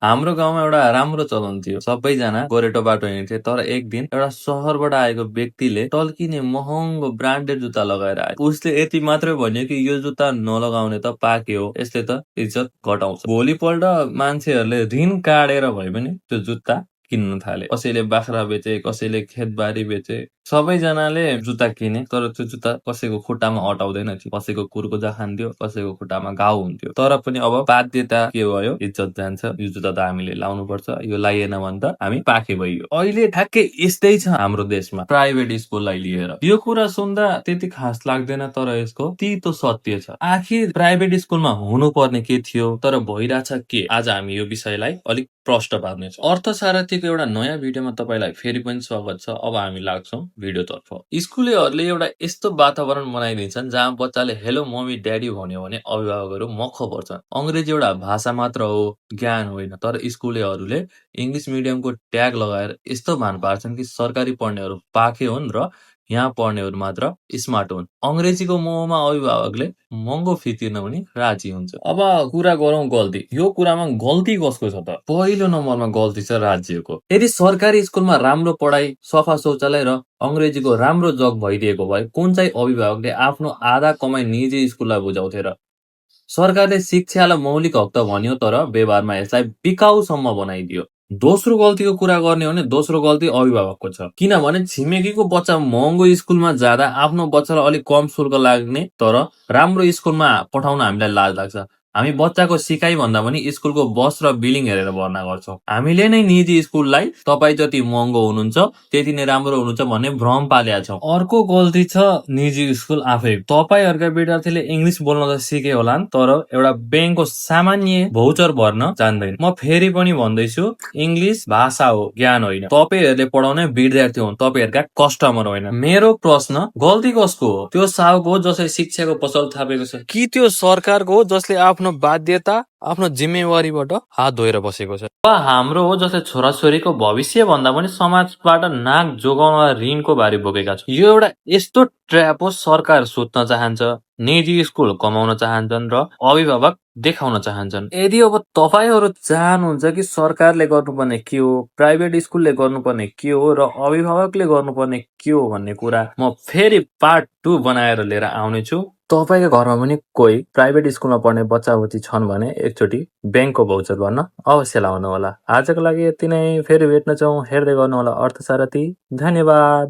हाम्रो गाउँमा एउटा राम्रो चलन थियो। सबैजना गोरेटो बाटो हिँड्थे, तर एक दिन एउटा सहरबाट आएको व्यक्तिले टल्किने महँगो ब्रान्डेड जुत्ता लगाएर आयो। उसले यति मात्रै भन्यो कि यो जुत्ता नलगाउने त पाके हो, यसले त इज्जत घटाउँछ। भोलिपल्ट मान्छेहरूले ऋण काटेर भए पनि त्यो जुत्ता किन्न थाले। कसैले बाख्रा बेचे, कसैले खेतबारी बेचे, सबैजनाले जुत्ता किने। तर त्यो जुत्ता कसैको खुट्टामा अटाउँदैन थियो, कसैको कुर्कुचा खान्थ्यो, कसैको खुट्टामा घाउ हुन्थ्यो। तर पनि अब बाध्यता के भयो, इज्जत जान्छ, यो जुत्ता त हामीले लाउनु पर्छ, यो लाइएन भने त हामी पाखे भइयो। अहिले ठ्याक्कै यस्तै छ हाम्रो देशमा प्राइभेट स्कुललाई लिएर। यो कुरा सुन्दा त्यति खास लाग्दैन, तर यसको तितो सत्य छ। आखिर प्राइभेट स्कुलमा हुनुपर्ने के थियो, तर भइरहेछ के? आज हामी यो विषयलाई अलिक प्रश्न पार्नेछौँ। अर्थसारथीको एउटा नयाँ भिडियोमा तपाईँलाई फेरि पनि स्वागत छ। अब हामी लाग्छौँ भिडियोतर्फ। स्कुलेहरूले एउटा यस्तो वातावरण बनाइदिन्छन् जहाँ बच्चाले हेलो मम्मी ड्याडी भन्यो भने अभिभावकहरू मख पर्छन्। अंग्रेजी एउटा भाषा मात्र हो, ज्ञान होइन। तर स्कुलेहरूले इंग्लिश मिडियमको ट्याग लगाएर यस्तो भान पार्छन् कि सरकारी पढ्नेहरू पाखे हुन् र यहाँ पढ्नेहरू मात्र स्मार्ट हुन्। अंग्रेजीको मोहमा अभिभावकले महँगो फी तिर्न पनि राजी हुन्छ। अब कुरा गरौँ गल्ती। यो कुरामा गल्ती कसको छ त? पहिलो नम्बरमा गल्ती छ राज्यको। यदि सरकारी स्कुलमा राम्रो पढाइ, सफा शौचालय र अंग्रेजीको राम्रो जग भइदिएको भए कुन चाहिँ अभिभावकले आफ्नो आधा कमाई निजी स्कुललाई बुझाउँथे र? सरकारले शिक्षालाई मौलिक हक त भन्यो, तर व्यवहारमा यसलाई बिकाउसम्म बनाइदियो। दोस्रो गल्तीको कुरा गर्ने हो भने दोस्रो गल्ती अभिभावकको छ। किनभने छिमेकीको बच्चा महँगो स्कुलमा जाँदा आफ्नो बच्चालाई अलिक कम शुल्क लाग्ने तर राम्रो स्कुलमा पठाउन हामीलाई लाज लाग्छ। हामी बच्चाको सिकाइ भन्दा पनि स्कुलको बस र बिलिङ हेरेर भर्ना गर्छौँ। हामीले नै निजी स्कुललाई तपाईँ जति महँगो हुनुहुन्छ त्यति नै राम्रो हुनुहुन्छ भन्ने भ्रम पालेका छौँ। अर्को गल्ती छ निजी स्कुल आफै। तपाईहरुका विद्यार्थीले इंग्लिश बोल्न त सिके होलान्, तर एउटा बैंकको सामान्य भौचर भर्न जान्दैन। म फेरि पनि भन्दैछु, इंग्लिश भाषा हो, ज्ञान होइन। तपाईहरुले पढाउने विद्यार्थी हुन्, तपाईहरुका कस्टमर होइन। मेरो प्रश्न, गल्ती कसको हो? त्यो साहुको हो जसले शिक्षाको पसल थापेको छ, कि त्यो सरकारको हो जसले आफ्नो बाध्यता, आफ्नो जिम्मेवारीबाट हात धोएर बसेको छ? हाम्रो हो जसले छोराछोरीको भविष्य भन्दा पनि समाजबाट नाक जोगाउन ऋणको भारी बोकेका छौँ। यो एउटा यस्तो ट्र्याप हो। सरकार सुत्न चाहन्छ, निजी स्कुल कमाउन चाहन्छन् र अभिभावक देखाउन चाहन्छन्। यदि अब तपाईहरु चाहनुहुन्छ कि सरकारले गर्नुपर्ने के हो, प्राइभेट स्कुलले गर्नुपर्ने के हो र अभिभावकले गर्नुपर्ने के हो भन्ने कुरा म फेरि पार्ट 2 बनाएर लिएर आउने छु। तपाईको घरमा पनि कोही प्राइभेट स्कुलमा पढ्ने बच्चाबच्ची छन् भने एकचोटि बैंकको भौचर भर्न अवश्य लाउनु होला। आजको लागि यति नै। फेरि भेट्नेछौँ। हेर्दै गर्नु होला अर्थसारथी। धन्यवाद।